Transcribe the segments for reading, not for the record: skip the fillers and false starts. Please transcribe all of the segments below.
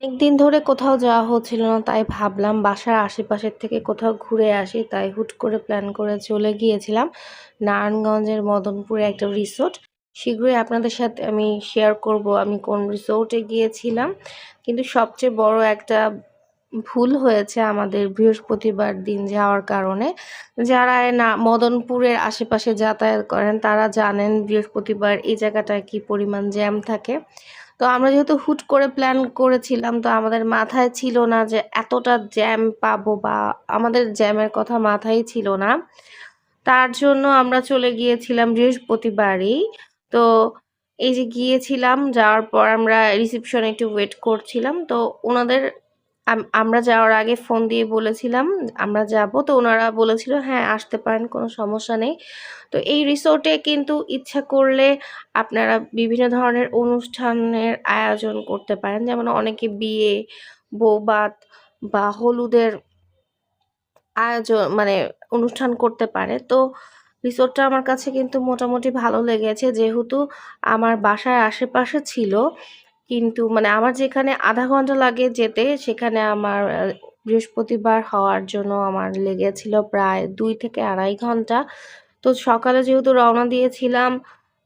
অনেকদিন ধরে কোথাও যাওয়া হচ্ছিল না, তাই ভাবলাম বাসার আশেপাশের থেকে কোথাও ঘুরে আসি। তাই হুট করে প্ল্যান করে চলে গিয়েছিলাম নারায়ণগঞ্জের মদনপুরে একটা রিসোর্ট। শীঘ্রই আপনাদের সাথে আমি শেয়ার করব আমি কোন রিসোর্টে গিয়েছিলাম। কিন্তু সবচেয়ে বড় একটা ভুল হয়েছে আমাদের বৃহস্পতিবার দিন যাওয়ার কারণে। যারা না মদনপুরের আশেপাশে যাতায়াত করেন তারা জানেন বৃহস্পতিবার এই জায়গাটায় কি পরিমাণ জ্যাম থাকে। তো আমরা যেহেতু হুট করে প্ল্যান করেছিলাম, তো আমাদের মাথায় ছিল না যে এতটা জ্যাম পাবো, বা আমাদের জ্যামের কথা মাথায় ছিল না। তার জন্য আমরা চলে গিয়েছিলাম বৃহস্পতিবারই। তো এই যে গিয়েছিলাম, যাওয়ার পর আমরা রিসেপশনে একটু ওয়েট করছিলাম। তো ওনাদের আমরা যাওয়ার আগে ফোন দিয়ে বলেছিলাম আমরা যাব। তো ওনারা বলেছিল হ্যাঁ আসতে পারেন, কোনো সমস্যা নেই। তো এই রিসোর্টে কিন্তু ইচ্ছা করলে আপনারা বিভিন্ন ধরনের অনুষ্ঠানের আয়োজন করতে পারেন। যেমন অনেকে বিয়ে, বৌভাত বা হলুদের আয়োজন মানে অনুষ্ঠান করতে পারে। তো রিসোর্টটা আমার কাছে কিন্তু মোটামুটি ভালো লেগেছে, যেহেতু আমার বাসার আশেপাশে ছিল। কিন্তু মানে আমার যেখানে আধা ঘন্টা লাগে যেতে, সেখানে আমার বৃহস্পতিবার হওয়ার জন্য আমার লেগেছিল প্রায় 2 থেকে 2.5 ঘন্টা। তো সকালে যেহেতু রওনা দিয়েছিলাম,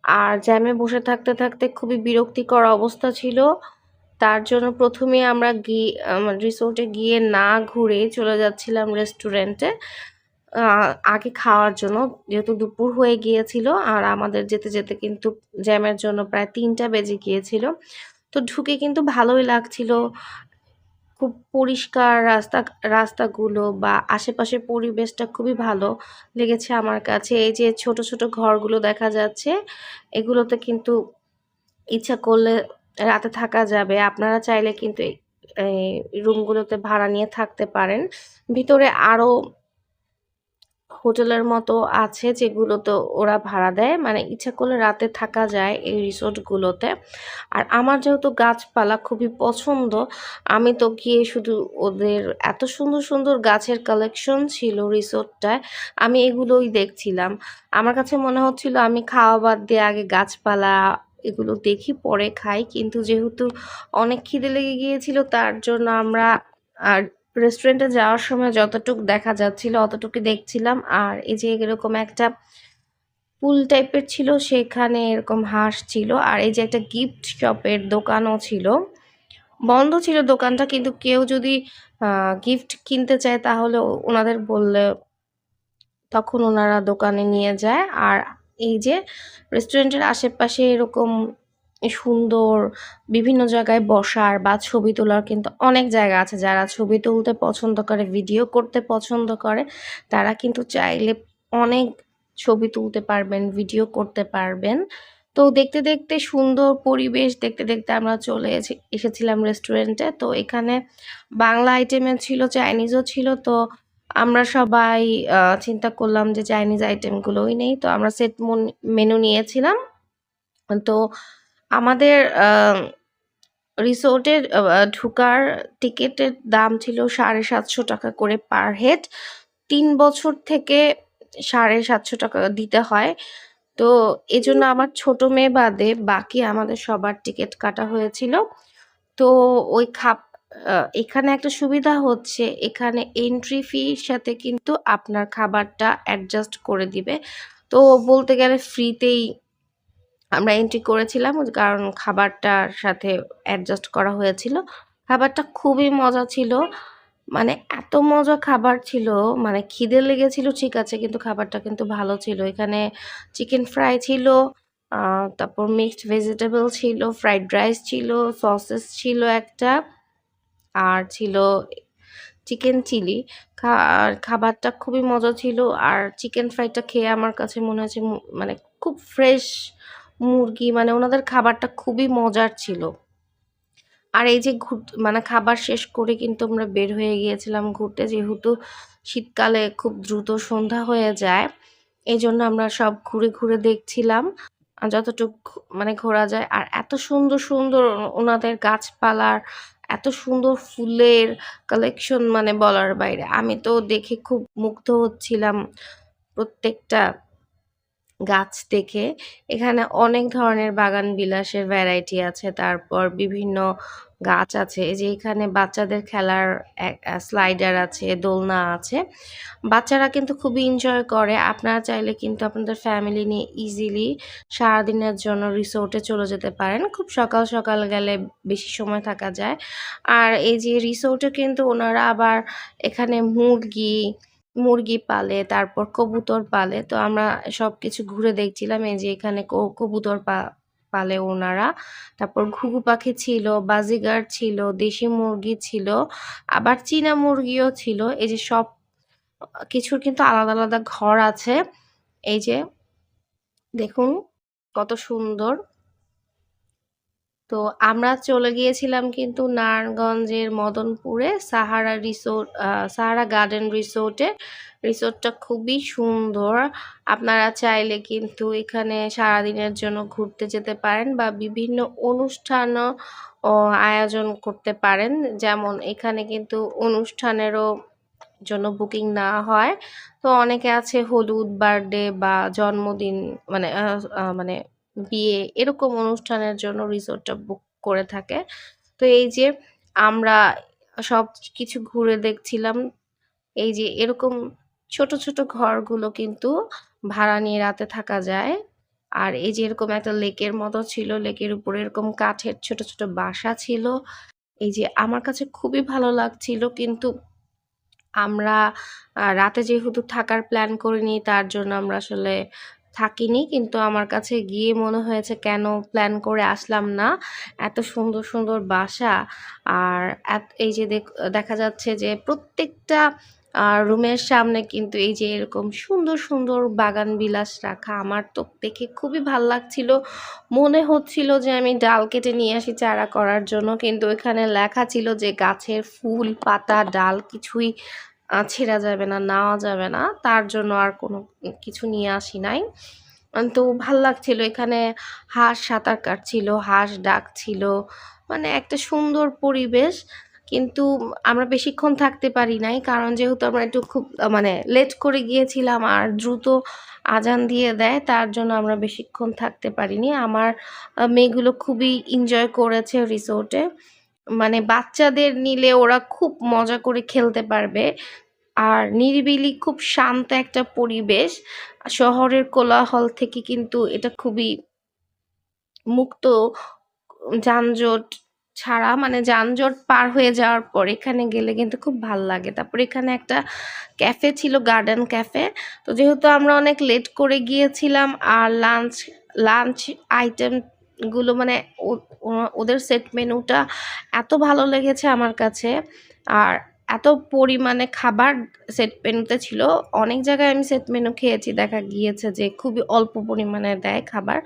আর জ্যামে বসে থাকতে থাকতে খুবই বিরক্তিকর অবস্থা ছিল। তার জন্য প্রথমেই আমরা রিসোর্টে গিয়ে না ঘুরে চলে যাচ্ছিলাম রেস্টুরেন্টে আগে খাওয়ার জন্য, যেহেতু দুপুর হয়ে গিয়েছিল। আর আমাদের যেতে যেতে কিন্তু জ্যামের জন্য প্রায় 3টা বেজে গিয়েছিল। তো ঢুকে কিন্তু ভালোই লাগছিল। খুব পরিষ্কার রাস্তাগুলো বা আশেপাশের পরিবেশটা খুবই ভালো লেগেছে আমার কাছে। এই যে ছোট ছোট ঘরগুলো দেখা যাচ্ছে, এগুলোতে কিন্তু ইচ্ছা করলে রাতে থাকা যাবে। আপনারা চাইলে কিন্তু এই রুমগুলোতে ভাড়া নিয়ে থাকতে পারেন। ভিতরে আরো হোটেলের মতো আছে যেগুলোতে ওরা ভাড়া দেয়, মানে ইচ্ছা করলে রাতে থাকা যায় এই রিসোর্টগুলোতে। আর আমার যেহেতু গাছপালা খুবই পছন্দ, আমি তো গিয়ে শুধু ওদের এত সুন্দর সুন্দর গাছের কালেকশন ছিল রিসোর্টটায়, আমি এগুলোই দেখছিলাম। আমার কাছে মনে হচ্ছিল আমি খাওয়া বাদ দিয়ে আগে গাছপালা এগুলো দেখি পরে খাই, কিন্তু যেহেতু অনেক খিদে লেগে গিয়েছিল তার জন্য আমরা আর রেস্টুরেন্টে যাওয়ার সময় যতটুক দেখা যাচ্ছিল অতটুকুই দেখছিলাম। আর এই যে এরকম একটা পুল টাইপের ছিল, সেখানে এরকম হাঁস ছিল। আর এই যে একটা গিফট শপের দোকানও ছিল, বন্ধ ছিল দোকানটা, কিন্তু কেউ যদি গিফট কিনতে চায় তাহলে ওনাদের বললে তখন ওনারা দোকানে নিয়ে যায়। আর এই যে রেস্টুরেন্টের আশেপাশে এরকম সুন্দর বিভিন্ন জায়গায় বসার বা ছবি তোলার কিন্তু অনেক জায়গা আছে। যারা ছবি তুলতে পছন্দ করে, ভিডিও করতে পছন্দ করে, তারা কিন্তু চাইলে অনেক ছবি তুলতে পারবেন, ভিডিও করতে পারবেন। তো দেখতে দেখতে সুন্দর পরিবেশ দেখতে দেখতে আমরা চলে এসেছিলাম রেস্টুরেন্টে। তো এখানে বাংলা আইটেমের ছিল, চাইনিজও ছিল। তো আমরা সবাই চিন্তা করলাম যে চাইনিজ আইটেমগুলোই নেই, তো আমরা সেট মেনু নিয়েছিলাম। তো আমাদের রিসোর্টের ঢোকার টিকেটের দাম ছিল 750 টাকা করে পার হেড। 3 বছর থেকে 750 টাকা দিতে হয়। তো এজন্য আমার ছোট মেয়ে বাদে বাকি আমাদের সবার টিকিট কাটা হয়েছিল। তো ওই এখানে একটা সুবিধা হচ্ছে, এখানে এন্ট্রি ফির সাথে কিন্তু আপনার খাবারটা অ্যাডজাস্ট করে দিবে। তো বলতে গেলে ফ্রিতেই আমরা এন্ট্রি করেছিলাম, কারণ খাবারটার সাথে অ্যাডজাস্ট করা হয়েছিল। খাবারটা খুবই মজা ছিল, মানে এত মজা খাবার ছিল, মানে খিদে লেগেছিল ঠিক আছে, কিন্তু খাবারটা কিন্তু ভালো ছিল। এখানে চিকেন ফ্রাই ছিল, তারপর মিক্সড ভেজিটেবল ছিল, ফ্রাইড রাইস ছিল, সসেস ছিল একটা, আর ছিল চিকেন চিলি। আর খাবারটা খুবই মজা ছিল। আর চিকেন ফ্রাইটা খেয়ে আমার কাছে মনে হয়েছে মানে খুব ফ্রেশ মুরগি, মানে ওনাদের খাবারটা খুবই মজার ছিল। আর এই যে মানে খাবার শেষ করে কিন্তু আমরা বের হয়ে গিয়েছিলাম ঘুরতে, যেহেতু শীতকালে খুব দ্রুত সন্ধ্যা হয়ে যায়। এই জন্য আমরা সব ঘুরে ঘুরে দেখছিলাম যতটুকু মানে ঘোরা যায়। আর এত সুন্দর সুন্দর ওনাদের গাছপালার, এত সুন্দর ফুলের কালেকশন, মানে বলার বাইরে। আমি তো দেখে খুব মুগ্ধ হচ্ছিলাম প্রত্যেকটা গাছ দেখে এখানে অনেক ধরনের বাগান বিলাসের ভ্যারাইটি আছে। তারপর বিভিন্ন গাছ আছে। এই যে এখানে বাচ্চাদের খেলার স্লাইডার আছে, দোলনা আছে। বাচ্চারা কিন্তু খুবই এনজয় করে। আপনারা চাইলে কিন্তু আপনাদের ফ্যামিলি নিয়ে ইজিলি সারাদিনের জন্য রিসোর্টে চলে যেতে পারেন। খুব সকাল, সকাল গেলে বেশি সময় থাকা যায়। আর এই যে রিসোর্টে কিন্তু ওনারা আবার এখানে মুরগি পালে, তারপর কবুতর পালে। তো আমরা সবকিছু ঘুরে দেখছিলাম। এই যে এখানে কবুতর পালে ওনারা। তারপর ঘুঘু পাখি ছিল, বাজিগার ছিল, দেশি মুরগি ছিল, আবার চীনা মুরগিও ছিল। এই যে সব কিছুর কিন্তু আলাদা, আলাদা ঘর আছে। এই যে দেখুন কত সুন্দর। তো আমরা চলে গিয়েছিলাম কিন্তু নারায়ণগঞ্জের মদনপুরে সাহারা গার্ডেন রিসোর্টে। রিসোর্টটা খুবই সুন্দর। আপনারা চাইলে কিন্তু এখানে সারাদিনের জন্য ঘুরতে যেতে পারেন বা বিভিন্ন অনুষ্ঠানও আয়োজন করতে পারেন। যেমন এখানে কিন্তু অনুষ্ঠানেরও জন্য বুকিং নেওয়া হয়। তো অনেকে আছে হলুদ, বার্থডে বা জন্মদিন মানে মানে বিয়ে এরকম অনুষ্ঠানের জন্য রিসোর্টটা বুক করে থাকে। তো এই যে আমরা সবকিছু ঘুরে দেখছিলাম। এই যে এরকম ছোট, ছোট ঘরগুলো কিন্তু ভাড়া নিয়ে রাতে থাকা যায়। আর এই যে এরকম একটা লেকের মতো ছিল। লেকের উপরে এরকম কাঠের ছোট, ছোট বাসা ছিল। এই যে আমার কাছে খুবই ভালো লাগছিল। কিন্তু আমরা রাতে যেহেতু থাকার প্ল্যান করিনি তার জন্য আমরা আসলে থাকিনি। কিন্তু আমার কাছে গিয়ে মনে হয়েছে কেন প্ল্যান করে আসলাম না। এত সুন্দর, সুন্দর বাসা আর এই যে দেখা যাচ্ছে যে প্রত্যেকটা রুমের সামনে কিন্তু এই যে এরকম সুন্দর, সুন্দর বাগান বিলাস রাখা। আমার তো দেখে খুবই ভাল লাগছিল। মনে হচ্ছিল যে আমি ডাল কেটে নিয়ে আসি চারা করার জন্য। কিন্তু এখানে লেখা ছিল যে গাছের ফুল, পাতা, ডাল কিছুই ছেঁড়া যাবে না, নেওয়া যাবে না। তার জন্য আর কোনো কিছু নিয়ে আসি নাই। তো ভাল লাগছিল। এখানে হাঁস সাঁতার কাটছিল, হাঁস ডাকছিল। মানে একটা সুন্দর পরিবেশ। কিন্তু আমরা বেশিক্ষণ থাকতে পারি নাই। কারণ যেহেতু আমরা একটু খুব মানে লেট করে গিয়েছিলাম আর দ্রুত আজান দিয়ে দেয়, তার জন্য আমরা বেশিক্ষণ থাকতে পারিনি। আমার মেয়েগুলো খুবই এনজয় করেছে রিসোর্টে। মানে বাচ্চাদের নিলে ওরা খুব মজা করে খেলতে পারবে। আর নিরিবিলি খুব শান্ত একটা পরিবেশ। শহরের কোলাহল থেকে কিন্তু এটা খুবই মুক্ত। যানজট ছাড়া মানে যানজট পার হয়ে যাওয়ার পর এখানে গেলে কিন্তু খুব ভাল লাগে। তারপর এখানে একটা ক্যাফে ছিল, গার্ডেন ক্যাফে। তো যেহেতু আমরা অনেক লেট করে গিয়েছিলাম আর লাঞ্চ আইটেম গুলো মানে ওদের সেট মেনুটা এত ভালো লেগেছে আমার কাছে। আর এত পরিমাণে খাবার সেট মেনুতে ছিল। অনেক জায়গায় আমি সেট মেনু খেয়েছি, দেখা গিয়েছে যে খুবই অল্প পরিমাণে দেয় খাবার।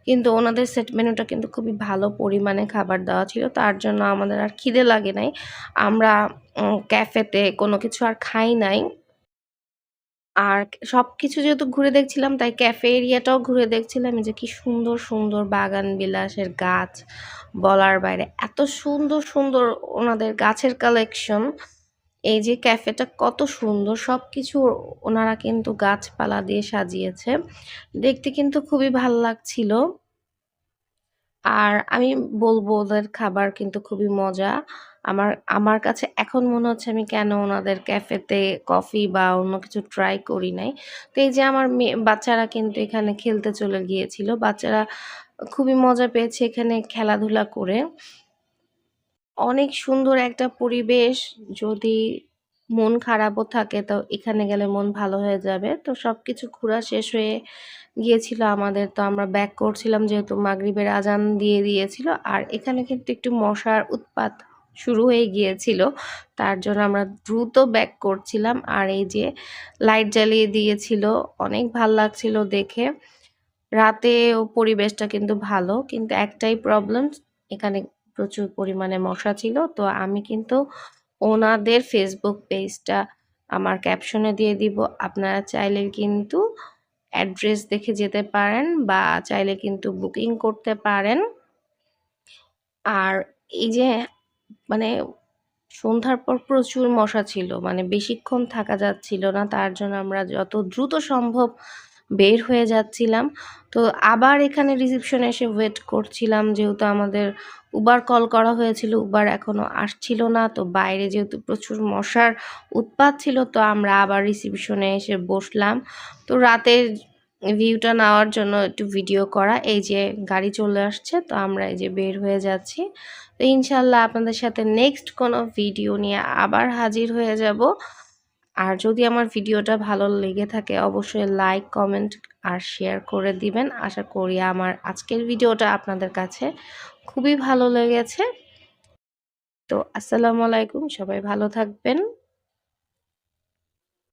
কিন্তু ওনাদের সেট মেনুটা কিন্তু খুবই ভালো পরিমাণে খাবার দেওয়া ছিল। তার জন্য আমাদের আর খিদে লাগে নাই। আমরা ক্যাফেতে কোনো কিছু আর খাই নাই। আর সবকিছু যেহেতু ঘুরে দেখছিলাম তাই ক্যাফে এরিয়াটাও ঘুরে দেখছিলাম। এই যে কি সুন্দর, সুন্দর বাগান বিলাসের গাছ বলার বাইরে। এত সুন্দর, সুন্দর ওনাদের গাছের কালেকশন। এই যে ক্যাফেটা কত সুন্দর। সবকিছু ওনারা কিন্তু গাছপালা দিয়ে সাজিয়েছে। দেখতে কিন্তু খুবই ভাল লাগছিল। আর আমি বলবো ওদের খাবার কিন্তু খুবই মজা। আমার আমার কাছে এখন মনে হচ্ছে আমি কেন ওনাদের ক্যাফেতে কফি বা অন্য কিছু ট্রাই করি নাই। তো এই যে আমার বাচ্চারা কিন্তু এখানে খেলতে চলে গিয়েছিল। বাচ্চারা খুবই মজা পেয়েছে এখানে খেলাধুলা করে। অনেক সুন্দর একটা পরিবেশ। যদি মন খারাপও থাকে তো এখানে গেলে মন ভালো হয়ে যাবে। তো সবকিছু ঘোরা শেষ হয়ে গিয়েছিল আমাদের। তো আমরা ব্যাক করছিলাম যেহেতু মাগরিবের আজান দিয়ে দিয়েছিল। আর এখানে কিন্তু একটু মশার উৎপাত শুরু হয়ে গিয়েছিল। তার জন্য আমরা দ্রুত ব্যাক করছিলাম। আর এই যে লাইট জ্বালিয়ে দিয়েছিল। অনেক ভাল লাগছিল দেখে। রাতেও পরিবেশটা কিন্তু ভালো। কিন্তু একটাই প্রবলেম, এখানে প্রচুর পরিমাণে মশা ছিল। তো আমি কিন্তু ওনাদের ফেসবুক পেজটা আমার ক্যাপশনে দিয়ে দিব। আপনারা চাইলে কিন্তু অ্যাড্রেস দেখে যেতে পারেন বা চাইলে কিন্তু বুকিং করতে পারেন। আর এই যে মানে সন্ধ্যার পর প্রচুর মশা ছিল। মানে বেশিক্ষণ থাকা যাচ্ছিল না। তার জন্য আমরা যত দ্রুত সম্ভব বের হয়ে যাচ্ছিলাম। তো আবার এখানে রিসেপশনে এসে ওয়েট করছিলাম, যেহেতু আমাদের উবার কল করা হয়েছিল, উবার এখনও আসছিল না। তো বাইরে যেহেতু প্রচুর মশার উৎপাত ছিল, তো আমরা আবার রিসেপশনে এসে বসলাম। তো রাতের ভিউটা নেওয়ার জন্য একটু ভিডিও করা। এই যে গাড়ি চলে আসছে, তো আমরা এই যে বের হয়ে যাচ্ছি। তো ইনশাল্লাহ আপনাদের সাথে নেক্সট কোনো ভিডিও নিয়ে আবার হাজির হয়ে যাব। আর যদি আমার ভিডিওটা ভালো লেগে থাকে অবশ্যই লাইক, কমেন্ট আর শেয়ার করে দিবেন। আশা করি আমার আজকের ভিডিওটা আপনাদের কাছে খুবই ভালো লেগেছে। তো আসসালামু আলাইকুম, সবাই ভালো থাকবেন।